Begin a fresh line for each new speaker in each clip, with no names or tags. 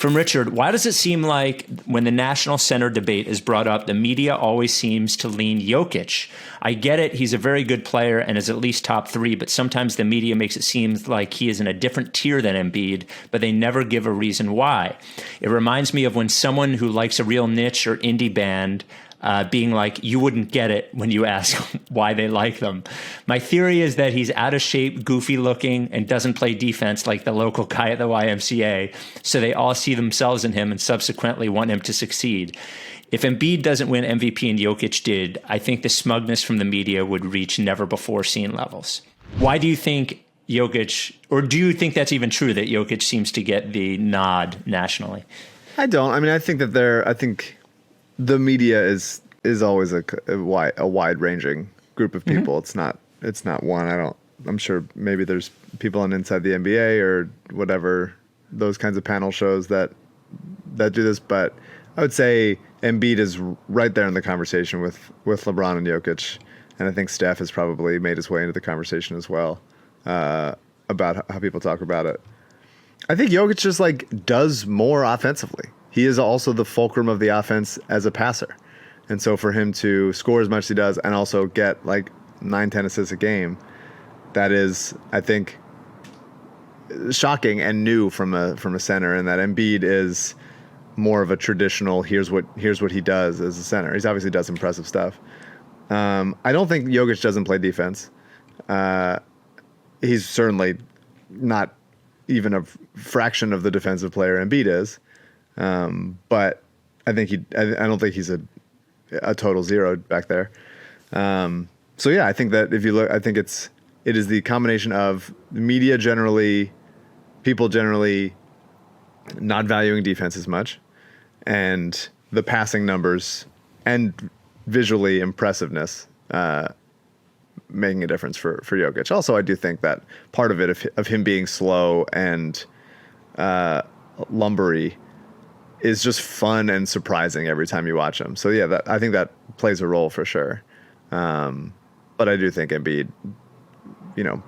From Richard, why does it seem like when the national center debate is brought up, the media always seems to lean Jokic? I get it. He's a very good player and is at least top 3, but sometimes the media makes it seem like he is in a different tier than Embiid, but they never give a reason why. It reminds me of when someone who likes a real niche or indie band being like, you wouldn't get it when you ask why they like them. My theory is that he's out of shape, goofy looking, and doesn't play defense like the local guy at the YMCA, so they all see themselves in him and subsequently want him to succeed. If Embiid doesn't win MVP and Jokic did, I think the smugness from the media would reach never-before-seen levels. Why do you think Jokic, or do you think that's even true that Jokic seems to get the nod nationally?
I don't. I mean, I think the media is always a wide-ranging group of people. Mm-hmm. It's not one. I'm sure maybe there's people on Inside the NBA or whatever, those kinds of panel shows that do this, but I would say Embiid is right there in the conversation with LeBron and Jokic, and I think Steph has probably made his way into the conversation as well about how people talk about it. I think Jokic just does more offensively. He is also the fulcrum of the offense as a passer. And so for him to score as much as he does and also get 9-10 assists a game, that is, I think, shocking and new from a center, and that Embiid is more of a traditional here's what he does as a center. He obviously does impressive stuff. I don't think Jokic doesn't play defense. He's certainly not even a fraction of the defensive player Embiid is. But I don't think he's a total zero back there. So yeah, I think that if you look, I think it is the combination of media generally, people generally not valuing defense as much, and the passing numbers and visually impressiveness, making a difference for Jokic. Also, I do think that part of it of him being slow and lumbery is just fun and surprising every time you watch him. So yeah, I think that plays a role for sure. But I do think Embiid,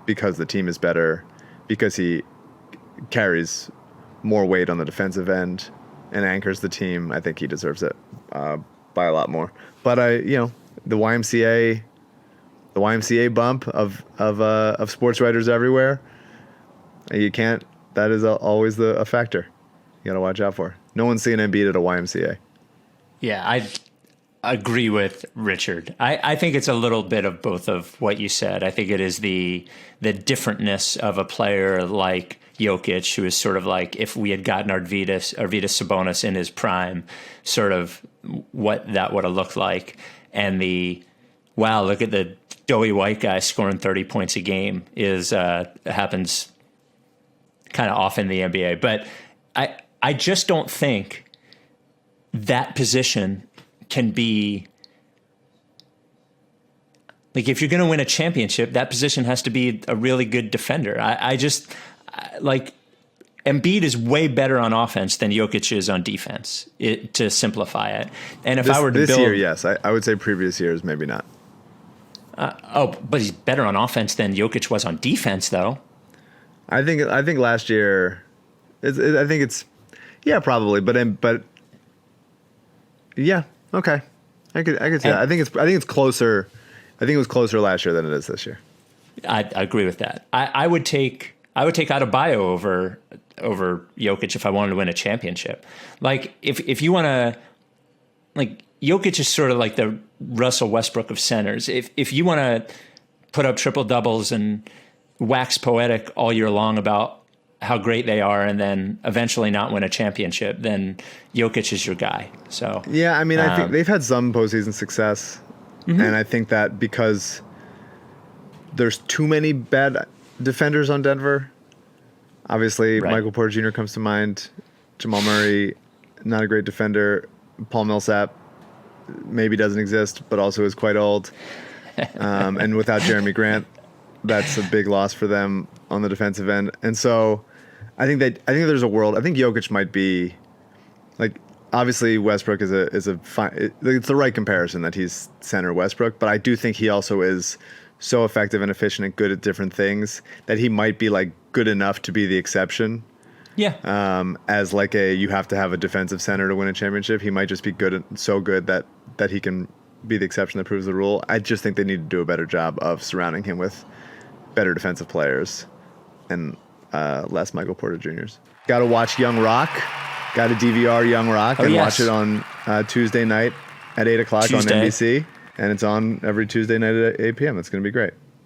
because the team is better, because he carries more weight on the defensive end and anchors the team, I think he deserves it by a lot more. But the YMCA bump of sports writers everywhere, you can't. That is always a factor you got to watch out for. No one's seeing Embiid at a YMCA.
Yeah, I agree with Richard. I think it's a little bit of both of what you said. I think it is the differentness of a player like Jokic, who is sort of like if we had gotten Arvydas Sabonis in his prime, sort of what that would have looked like. And wow, look at the doughy white guy scoring 30 points a game happens kind of often in the NBA. But I just don't think that position can be if you're going to win a championship, that position has to be a really good defender. Embiid is way better on offense than Jokic is on defense, to simplify it. And if I were to
this
build
year, yes, I would say previous years, maybe not.
But he's better on offense than Jokic was on defense, though.
I think last year, I think it's. Yeah, probably, but yeah, okay. I could say that. I think it's closer. I think it was closer last year than it is this year.
I agree with that. I would take Adebayo over Jokic if I wanted to win a championship. If you want to, Jokic is sort of like the Russell Westbrook of centers. If you want to put up triple doubles and wax poetic all year long about how great they are and then eventually not win a championship, then Jokic is your guy. So
yeah, I mean, I think they've had some postseason success, and I think that because there's too many bad defenders on Denver. Obviously, right. Michael Porter Jr. comes to mind. Jamal Murray, not a great defender. Paul Millsap maybe doesn't exist, but also is quite old. And without Jeremy Grant, that's a big loss for them on the defensive end. And so I think there's a world. I think Jokic might be obviously Westbrook is a fine. It's the right comparison that he's center Westbrook, but I do think he also is so effective and efficient and good at different things that he might be good enough to be the exception as like you have to have a defensive center to win a championship. He might just be so good that he can be the exception that proves the rule. I just think they need to do a better job of surrounding him with better defensive players and less Michael Porter Jr.'s. Got to watch Young Rock. Got to DVR Young Rock and watch it on Tuesday night at 8 o'clock on NBC. And it's on every Tuesday night at 8 p.m. It's going to be great.